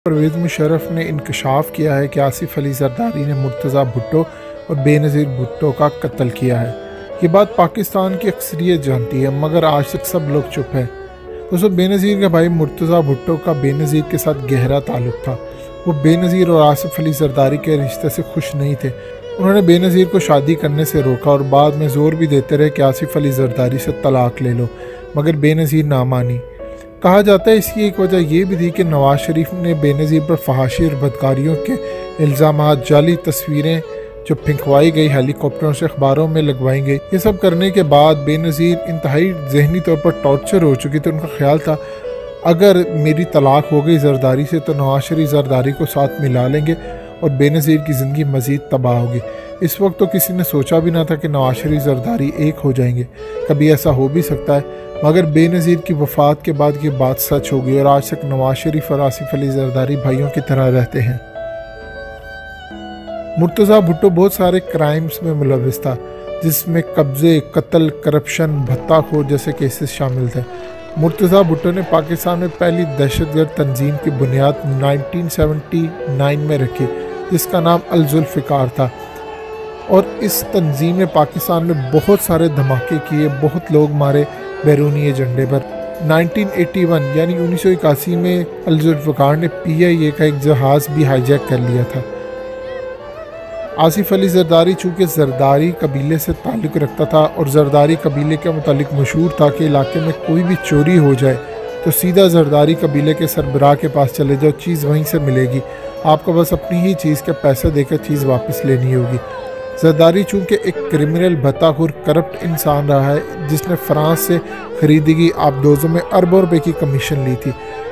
پرویز مشرف نے انکشاف کیا ہے کہ آصف علی زرداری نے مرتضیٰ بھٹو اور بے نظیر بھٹو کا قتل کیا ہے۔ یہ بات پاکستان کی اکثریت جانتی ہے، مگر آج تک سب لوگ چپ ہیں۔ دوستو، بے نظیر کے بھائی مرتضیٰ بھٹو کا بے نظیر کے ساتھ گہرا تعلق تھا۔ وہ بے نظیر اور آصف علی زرداری کے رشتے سے خوش نہیں تھے۔ انہوں نے بے نظیر کو شادی کرنے سے روکا اور بعد میں زور بھی دیتے رہے کہ آصف علی زرداری سے طلاق لے لو، مگر بے نظیر نہ مانی۔ کہا جاتا ہے اس کی ایک وجہ یہ بھی تھی کہ نواز شریف نے بے نظیر پر فحاشی اور بدکاریوں کے الزامات، جعلی تصویریں جو پھنکوائی گئی ہیلی کاپٹروں سے اخباروں میں لگوائی گئی، یہ سب کرنے کے بعد بے نظیر انتہائی ذہنی طور پر ٹارچر ہو چکی تھی۔ ان کا خیال تھا اگر میری طلاق ہو گئی زرداری سے تو نواز شریف زرداری کو ساتھ ملا لیں گے اور بے نظیر کی زندگی مزید تباہ ہوگی۔ اس وقت تو کسی نے سوچا بھی نہ تھا کہ نواز شریف زرداری ایک ہو جائیں گے، کبھی ایسا ہو بھی سکتا ہے، مگر بے نظیر کی وفات کے بعد یہ بات سچ ہو گئی اور آج تک نواز شریف اور آصف علی زرداری بھائیوں کی طرح رہتے ہیں۔ مرتضیٰ بھٹو بہت سارے کرائمز میں ملوث تھا، جس میں قبضے، قتل، کرپشن، بھتہ خور جیسے کیسز شامل تھے۔ مرتضیٰ بھٹو نے پاکستان میں پہلی دہشت گرد تنظیم کی بنیاد 1979 میں رکھی، جس کا نام الذوالفقار تھا، اور اس تنظیم نے پاکستان میں بہت سارے دھماکے کیے، بہت لوگ مارے بیرونی ایجنڈے پر۔ 1981 یعنی 1981 میں الذوالفقار نے PIA کا ایک جہاز بھی ہائی جیک کر لیا تھا۔ آصف علی زرداری چونکہ زرداری قبیلے سے تعلق رکھتا تھا اور زرداری قبیلے کے متعلق مشہور تھا کہ علاقے میں کوئی بھی چوری ہو جائے تو سیدھا زرداری قبیلے کے سربراہ کے پاس چلے جاؤ، چیز وہیں سے ملے گی، آپ کو بس اپنی ہی چیز کے پیسے دے کر چیز واپس لینی ہوگی۔ زرداری چونکہ ایک کرمنل، بھتہ خور، کرپٹ انسان رہا ہے جس نے فرانس سے خریدگی آبدوزوں میں اربوں روپے کی کمیشن لی تھی۔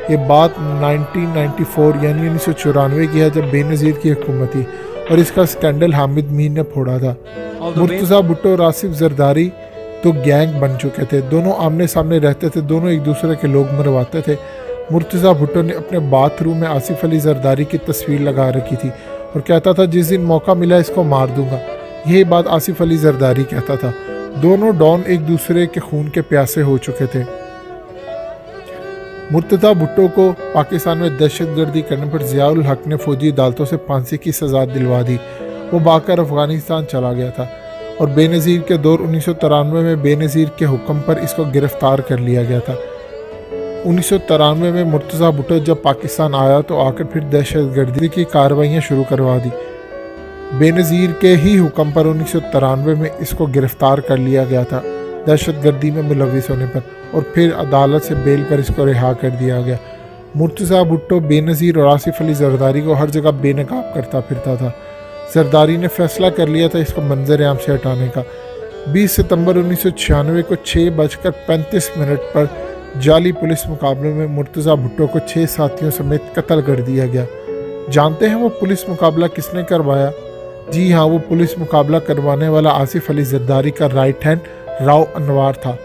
یہ بات 1994 یعنی 1994 کی ہے، جب بے نظیر کی حکومت تھی اور اس کا سکینڈل حامد میر نے پھوڑا تھا۔ مرتضیٰ بھٹو اور آصف زرداری تو گینگ بن چکے تھے، دونوں آمنے سامنے رہتے تھے، دونوں ایک دوسرے کے لوگ مرواتے تھے۔ مرتضیٰ بھٹو نے اپنے باتھ روم میں آصف علی زرداری کی تصویر لگا رکھی تھی اور کہتا تھا جس دن موقع ملا اس کو مار دوں گا، یہی بات آصف علی زرداری کہتا تھا۔ دونوں ڈان ایک دوسرے کے خون کے پیاسے ہو چکے تھے۔ مرتضیٰ بھٹو کو پاکستان میں دہشت گردی کرنے پر ضیاء الحق نے فوجی عدالتوں سے پھانسی کی سزا دلوا دی، وہ بھاگ کر افغانستان چلا گیا تھا، اور بے نظیر کے دور 1993 میں بے نظیر کے حکم پر اس کو گرفتار کر لیا گیا تھا۔ 1993 میں مرتضیٰ بھٹو جب پاکستان آیا تو آ کر پھر دہشت گردی کی کارروائیاں شروع کروا دی۔ بے نظیر کے ہی حکم پر 1993 میں اس کو گرفتار کر لیا گیا تھا دہشت گردی میں ملوث ہونے پر، اور پھر عدالت سے بیل پر اس کو رہا کر دیا گیا۔ مرتضیٰ بھٹو بے نظیر اور آصف علی زرداری کو ہر جگہ بے نقاب کرتا پھرتا تھا۔ زرداری نے فیصلہ کر لیا تھا اس کو منظر عام سے ہٹانے کا۔ 20 ستمبر 1996 کو 6:35 پر جعلی پولیس مقابلے میں مرتضیٰ بھٹو کو 6 ساتھیوں سمیت قتل کر دیا گیا۔ جانتے ہیں وہ پولیس مقابلہ کس نے کروایا؟ جی ہاں، وہ پولیس مقابلہ کروانے والا آصف علی زرداری کا رائٹ ہینڈ راؤ انوار تھا۔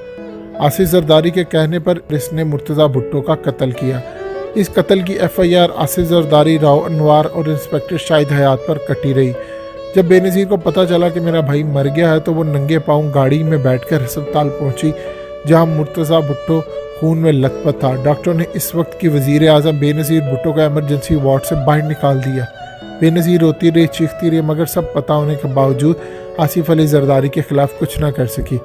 آصف زرداری کے کہنے پر اس نے مرتضیٰ بھٹو کا قتل کیا۔ اس قتل کی FIR آصف زرداری، راؤ انوار اور انسپکٹر شاہد حیات پر کٹی رہی۔ جب بے نظیر کو پتہ چلا کہ میرا بھائی مر گیا ہے تو وہ ننگے پاؤں گاڑی میں بیٹھ کر ہسپتال پہنچی، جہاں مرتضیٰ بھٹو خون میں لت پت تھا۔ ڈاکٹر نے اس وقت کی وزیر اعظم بے نظیر بھٹو کا ایمرجنسی وارڈ سے باہر نکال دیا۔ بے نظیر روتی رہی، چیختی رہی، مگر سب پتہ ہونے کے باوجود آصف علی زرداری کے خلاف کچھ نہ کر سکی۔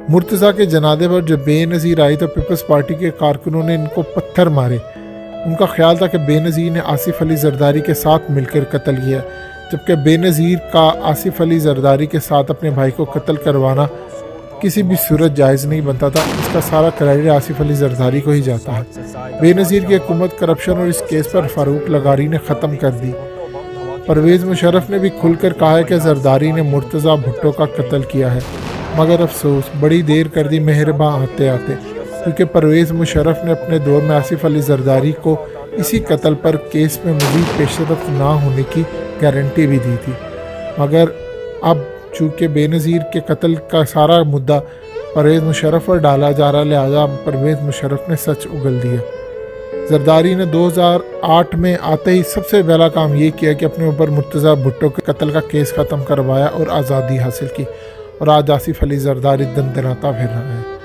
مرتضیٰ کے جنازے پر جب بے نظیر آئی تو پیپلز پارٹی کے کارکنوں نے ان کو پتھر مارے۔ ان کا خیال تھا کہ بے نظیر نے آصف علی زرداری کے ساتھ مل کر قتل کیا، جبکہ بے نظیر کا آصف علی زرداری کے ساتھ اپنے بھائی کو قتل کروانا کسی بھی صورت جائز نہیں بنتا تھا۔ اس کا سارا کریڈٹ آصف علی زرداری کو ہی جاتا ہے۔ بے نظیر کی حکومت کرپشن اور اس کیس پر فاروق لغاری نے ختم کر دی۔ پرویز مشرف نے بھی کھل کر کہا ہے کہ زرداری نے مرتضیٰ بھٹو کا قتل کیا ہے، مگر افسوس بڑی دیر کر دی مہرباں آتے آتے، کیونکہ پرویز مشرف نے اپنے دور میں آصف علی زرداری کو اسی قتل پر کیس میں مزید پیش رفت نہ ہونے کی گارنٹی بھی دی تھی، مگر اب چونکہ بے نظیر کے قتل کا سارا مدعا پرویز مشرف پر ڈالا جا رہا، لہٰذا پرویز مشرف نے سچ اگل دیا۔ زرداری نے 2008 میں آتے ہی سب سے پہلا کام یہ کیا کہ اپنے اوپر مرتضیٰ بھٹو کے قتل کا کیس ختم کروایا اور آزادی حاصل کی، اور آج آصف علی زرداری دندناتا پھر رہا ہے۔